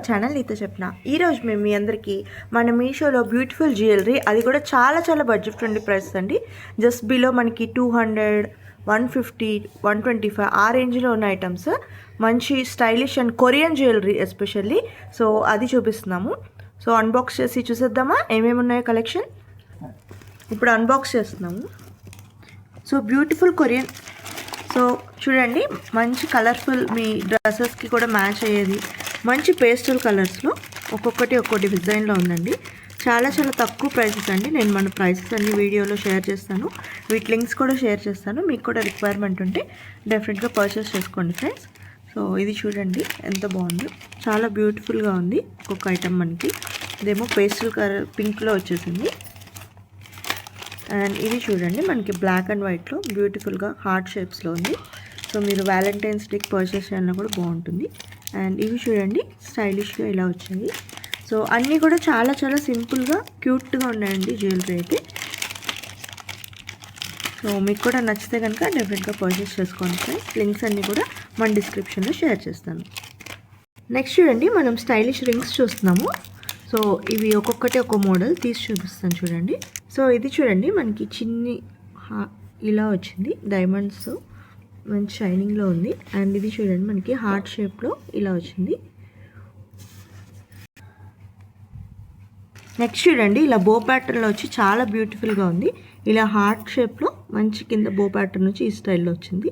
Channel నీతో చెప్పిన ఈరోజు మేము మీ అందరికీ మన మీషోలో బ్యూటిఫుల్ జ్యువెలరీ, అది కూడా చాలా చాలా బడ్జెట్ ఫ్రెండ్లీ ప్రైస్ అండి. జస్ట్ బిలో మనకి 200, 150, 125 ఆ రేంజ్లో ఉన్న ఐటమ్స్, మంచి stylish and Korean jewellery especially. So అది చూపిస్తున్నాము. సో అన్బాక్స్ చేసి చూసేద్దామా ఏమేమి ఉన్నాయో కలెక్షన్. ఇప్పుడు అన్బాక్స్ చేస్తున్నాము. సో బ్యూటిఫుల్ కొరియన్, సో చూడండి మంచి కలర్ఫుల్, మీ డ్రెస్సెస్కి కూడా మ్యాచ్ అయ్యేది మంచి పేస్టల్ కలర్స్లో ఒక్కొక్కటి డిజైన్లో ఉందండి. చాలా చాలా తక్కువ ప్రైసెస్ అండి. నేను మన ప్రైసెస్ అన్ని వీడియోలో షేర్ చేస్తాను, వీటి లింక్స్ కూడా షేర్ చేస్తాను. మీకు కూడా రిక్వైర్మెంట్ ఉంటే డెఫినెట్గా పర్చేస్ చేసుకోండి ఫ్రెండ్స్. సో ఇది చూడండి ఎంత బాగుందో, చాలా బ్యూటిఫుల్గా ఉంది. ఒక్కొక్క ఐటమ్ మనకి ఇదేమో పేస్టల్ కలర్ పింక్లో వచ్చేసింది. అండ్ ఇది చూడండి మనకి బ్లాక్ అండ్ వైట్లో బ్యూటిఫుల్గా హార్ట్ షేప్స్లో ఉంది. సో మీరు వ్యాలంటైన్స్ డేకి పర్చేస్ చేయాలన్నా కూడా బాగుంటుంది. అండ్ ఇవి చూడండి స్టైలిష్గా ఇలా వచ్చాయి. సో అన్నీ కూడా చాలా చాలా సింపుల్గా క్యూట్గా ఉన్నాయండి జ్యువెలరీ అయితే. సో మీకు కూడా నచ్చితే కనుక డెఫినెట్గా పర్చేస్ చేసుకోండి ఫ్రెండ్స్. లింక్స్ అన్నీ కూడా మన డిస్క్రిప్షన్లో షేర్ చేస్తాను. నెక్స్ట్ చూడండి మనం స్టైలిష్ రింగ్స్ చూస్తున్నాము. సో ఇవి ఒక్కొక్కటి ఒక్కో మోడల్ తీసి చూపిస్తాను చూడండి. సో ఇది చూడండి మనకి చిన్ని ఇలా వచ్చింది, డైమండ్స్ మంచి షైనింగ్లో ఉంది. అండ్ ఇది చూడండి మనకి హార్ట్ షేప్లో ఇలా వచ్చింది. నెక్స్ట్ చూడండి ఇలా బో ప్యాటర్న్లో వచ్చి చాలా బ్యూటిఫుల్గా ఉంది. ఇలా హార్ట్ షేప్లో మంచి కింద బో ప్యాటర్న్ వచ్చి ఈ స్టైల్లో వచ్చింది.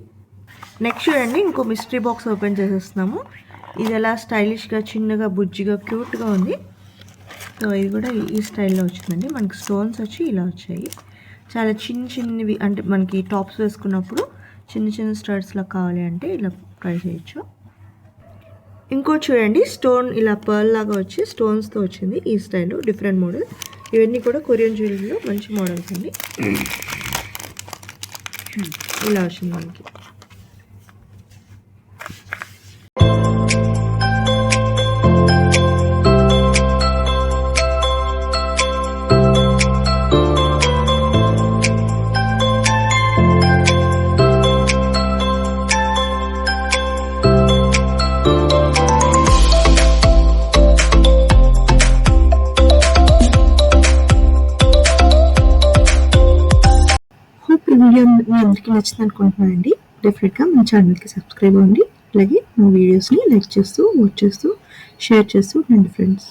నెక్స్ట్ చూడండి ఇంకో మిస్టరీ బాక్స్ ఓపెన్ చేసేస్తున్నాము. ఇది ఎలా స్టైలిష్గా చిన్నగా బుజ్జిగా క్యూట్గా ఉంది. సో ఇది కూడా ఈ స్టైల్లో వచ్చిందండి. మనకి స్టోన్స్ వచ్చి ఇలా వచ్చాయి. చాలా చిన్నవి, అంటే మనకి టాప్స్ వేసుకున్నప్పుడు చిన్న స్టడ్స్లా కావాలి అంటే ఇలా ట్రై చేయొచ్చు. ఇంకోటి చూడండి స్టోన్ ఇలా పర్ల్ లాగా వచ్చి స్టోన్స్తో వచ్చింది ఈ స్టైల్లో, డిఫరెంట్ మోడల్. ఇవన్నీ కూడా కొరియన్ జ్యువెలరీలో మంచి మోడల్స్ అండి. ఇలా వచ్చింది మనకి. వీడియో మీ అందరికీ నచ్చింది అనుకుంటున్నానండి. డెఫినెట్గా మన ఛానల్కి సబ్స్క్రైబ్ అవ్వండి. అలాగే మా వీడియోస్ని లైక్ చేస్తూ, వాచ్ చేస్తూ, షేర్ చేస్తూ ఉండండి ఫ్రెండ్స్.